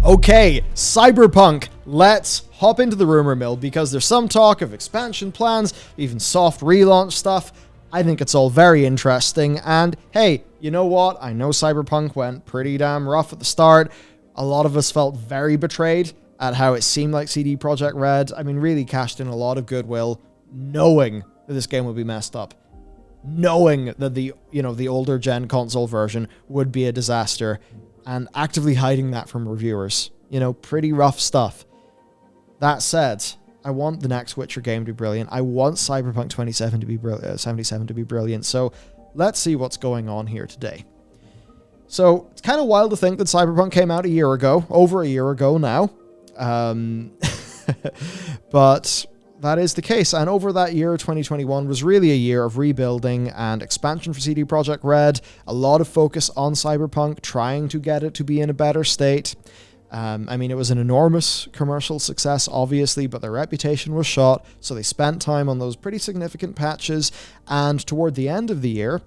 Okay, Cyberpunk, let's hop into the rumor mill because there's some talk of expansion plans, even soft relaunch stuff. I think it's all very interesting, and hey, you know what? I know Cyberpunk went pretty damn rough at the start. A lot of us felt very betrayed at how it seemed like CD Projekt Red, really cashed in a lot of goodwill, knowing that this game would be messed up. Knowing that the older gen console version would be a disaster, and actively hiding that from reviewers. Pretty rough stuff. That said, I want the next Witcher game to be brilliant. I want Cyberpunk 77 to be brilliant. So let's see what's going on here today. So it's kind of wild to think that Cyberpunk came out over a year ago now. But that is the case. And over that year, 2021 was really a year of rebuilding and expansion for CD Projekt Red. A lot of focus on Cyberpunk, trying to get it to be in a better state. It was an enormous commercial success, obviously, but their reputation was shot, so they spent time on those pretty significant patches, and toward the end of the year,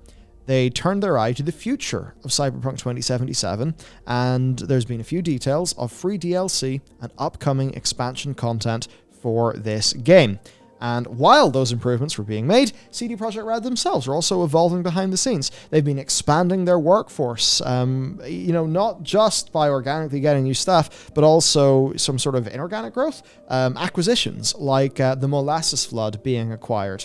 they turned their eye to the future of Cyberpunk 2077, and there's been a few details of free DLC and upcoming expansion content for this game. And while those improvements were being made, CD Projekt Red themselves are also evolving behind the scenes. They've been expanding their workforce, not just by organically getting new staff, but also some sort of inorganic growth, acquisitions, like the Molasses Flood being acquired,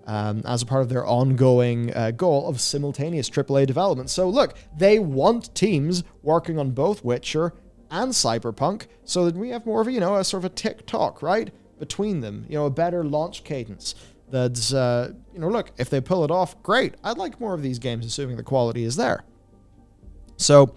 as a part of their ongoing goal of simultaneous AAA development. So look, they want teams working on both Witcher and Cyberpunk, so that we have more of a sort of a tick-tock, right, between them, a better launch cadence. That's, look, if they pull it off, great. I'd like more of these games, assuming the quality is there. So,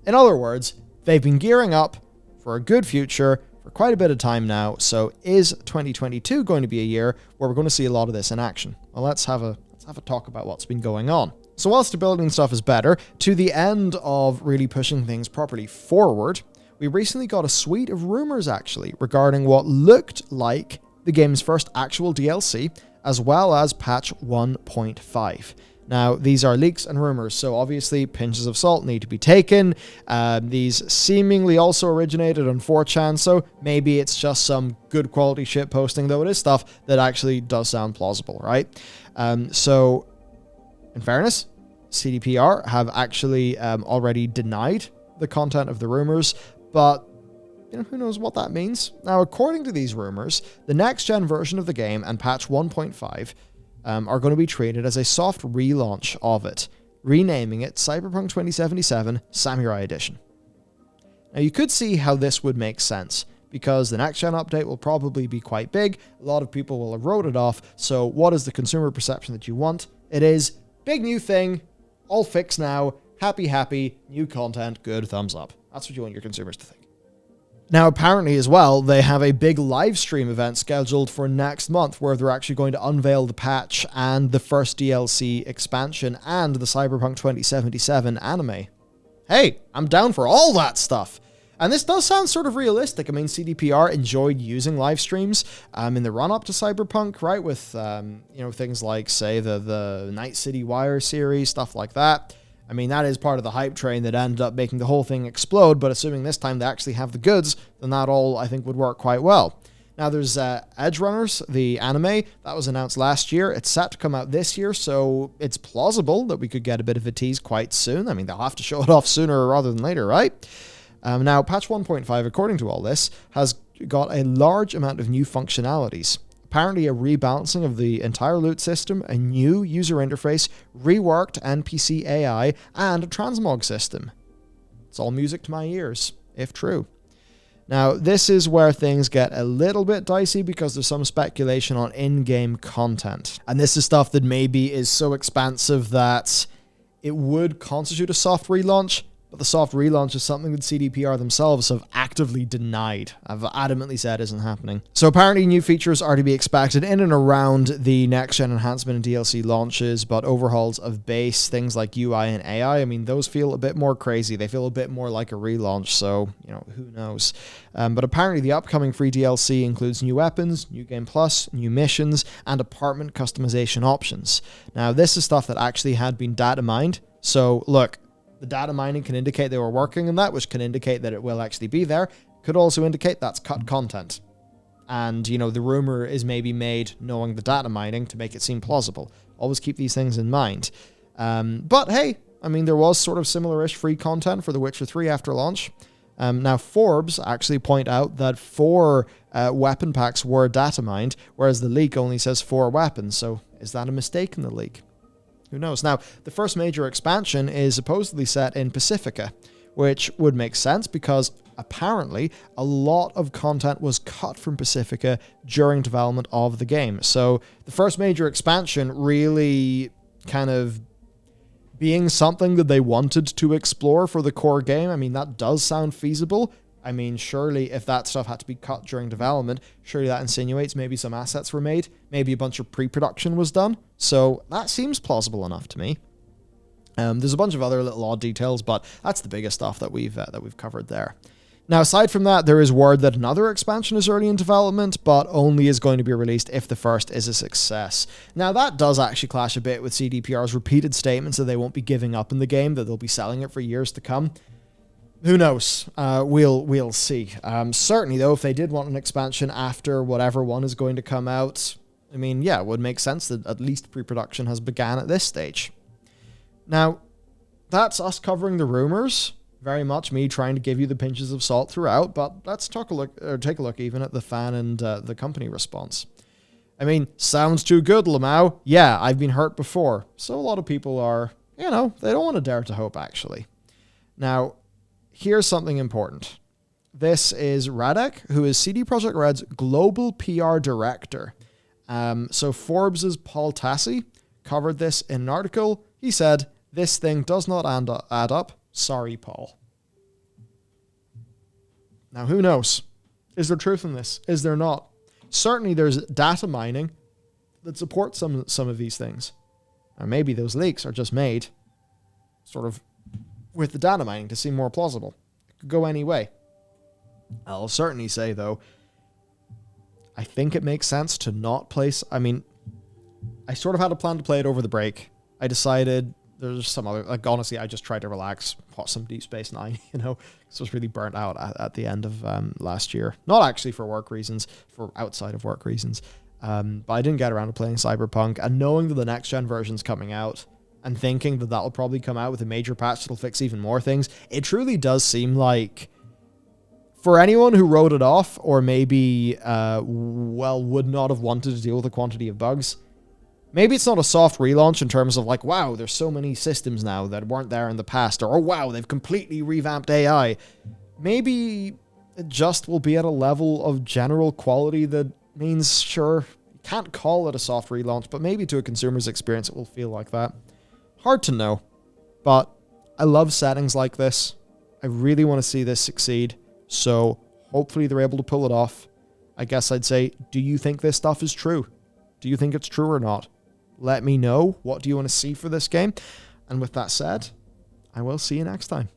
in other words, they've been gearing up for a good future for quite a bit of time now. So, is 2022 going to be a year where we're going to see a lot of this in action? Well, let's have a talk about what's been going on. So, while stability and stuff is better, to the end of really pushing things properly forward, we recently got a suite of rumors, actually, regarding what looked like the game's first actual DLC, as well as patch 1.5. Now, these are leaks and rumors, so obviously pinches of salt need to be taken. These seemingly also originated on 4chan, so maybe it's just some good quality shit posting, though it is stuff that actually does sound plausible, right? So, in fairness, CDPR have actually already denied the content of the rumors, but who knows what that means? Now, according to these rumors, the next-gen version of the game and patch 1.5 are going to be treated as a soft relaunch of it, renaming it Cyberpunk 2077 Samurai Edition. Now, you could see how this would make sense, because the next-gen update will probably be quite big, a lot of people will have wrote it off, so what is the consumer perception that you want? It is, big new thing, all fixed now, happy, new content, good, thumbs up. That's what you want your consumers to think. Now, apparently as well, they have a big live stream event scheduled for next month where they're actually going to unveil the patch and the first DLC expansion and the Cyberpunk 2077 anime. Hey, I'm down for all that stuff. And this does sound sort of realistic. CDPR enjoyed using live streams in the run-up to Cyberpunk, right? With, things like, say, the Night City Wire series, stuff like that. That is part of the hype train that ended up making the whole thing explode, but assuming this time they actually have the goods, then that all, I think, would work quite well. Now, there's Edge Runners, the anime, that was announced last year. It's set to come out this year, so it's plausible that we could get a bit of a tease quite soon. They'll have to show it off sooner rather than later, right? Now, patch 1.5, according to all this, has got a large amount of new functionalities. Apparently a rebalancing of the entire loot system, a new user interface, reworked NPC AI, and a transmog system. It's all music to my ears, if true. Now, this is where things get a little bit dicey because there's some speculation on in-game content. And this is stuff that maybe is so expansive that it would constitute a soft relaunch, but the soft relaunch is something that CDPR themselves have actively denied, have adamantly said isn't happening. So apparently new features are to be expected in and around the next-gen enhancement and DLC launches, but overhauls of base, things like UI and AI, those feel a bit more crazy. They feel a bit more like a relaunch, so, who knows. But apparently the upcoming free DLC includes new weapons, new game plus, new missions, and apartment customization options. Now, this is stuff that actually had been data mined, so look, The data mining can indicate they were working on that, which can indicate that it will actually be there. Could also indicate that's cut content. And, you know, the rumor is maybe made knowing the data mining to make it seem plausible. Always keep these things in mind. But hey, I mean, there was sort of similar-ish free content for The Witcher 3 after launch. Now, Forbes actually point out that 4 weapon packs were data mined, whereas the leak only says 4 weapons. So is that a mistake in the leak? Who knows? Now, the first major expansion is supposedly set in Pacifica, which would make sense because apparently a lot of content was cut from Pacifica during development of the game. So the first major expansion really kind of being something that they wanted to explore for the core game. I mean, that does sound feasible. I mean, surely if that stuff had to be cut during development, surely that insinuates maybe some assets were made, maybe a bunch of pre-production was done. So that seems plausible enough to me. There's a bunch of other little odd details, but that's the biggest stuff that we've covered there. Now, aside from that, there is word that another expansion is early in development, but only is going to be released if the first is a success. Now, that does actually clash a bit with CDPR's repeated statements that they won't be giving up in the game, that they'll be selling it for years to come. Who knows? We'll see. Certainly, though, if they did want an expansion after whatever one is going to come out, I mean, yeah, it would make sense that at least pre-production has begun at this stage. Now, that's us covering the rumors. Very much me trying to give you the pinches of salt throughout, but let's take a look even at the fan and the company response. I mean, sounds too good, Lamau. Yeah, I've been hurt before. So a lot of people are, you know, they don't want to dare to hope, actually. Now, here's something important. This is Radek, who is CD Projekt Red's global PR director. So Forbes' Paul Tassi covered this in an article. He said, "This thing does not add up. Sorry, Paul." Now, who knows? Is there truth in this? Is there not? Certainly, there's data mining that supports some of these things. Or maybe those leaks are just made sort of with the data mining to seem more plausible. It could go any way. I'll certainly say, though, I think it makes sense to not place... I mean, I sort of had a plan to play it over the break. I decided... There's some other, like, honestly, I just tried to relax, watch some Deep Space Nine, you know, because I was really burnt out at the end of last year. Not actually for work reasons, for outside of work reasons. But I didn't get around to playing Cyberpunk, and knowing that the next-gen version's coming out, and thinking that that'll probably come out with a major patch that'll fix even more things, it truly does seem like, for anyone who wrote it off, or maybe, would not have wanted to deal with the quantity of bugs, maybe it's not a soft relaunch in terms of like, wow, there's so many systems now that weren't there in the past, or oh, wow, they've completely revamped AI. Maybe it just will be at a level of general quality that means, sure, you can't call it a soft relaunch, but maybe to a consumer's experience it will feel like that. Hard to know, but I love settings like this. I really want to see this succeed, so hopefully they're able to pull it off. I guess I'd say, do you think this stuff is true? Do you think it's true or not? Let me know. What do you want to see for this game? And with that said, I will see you next time.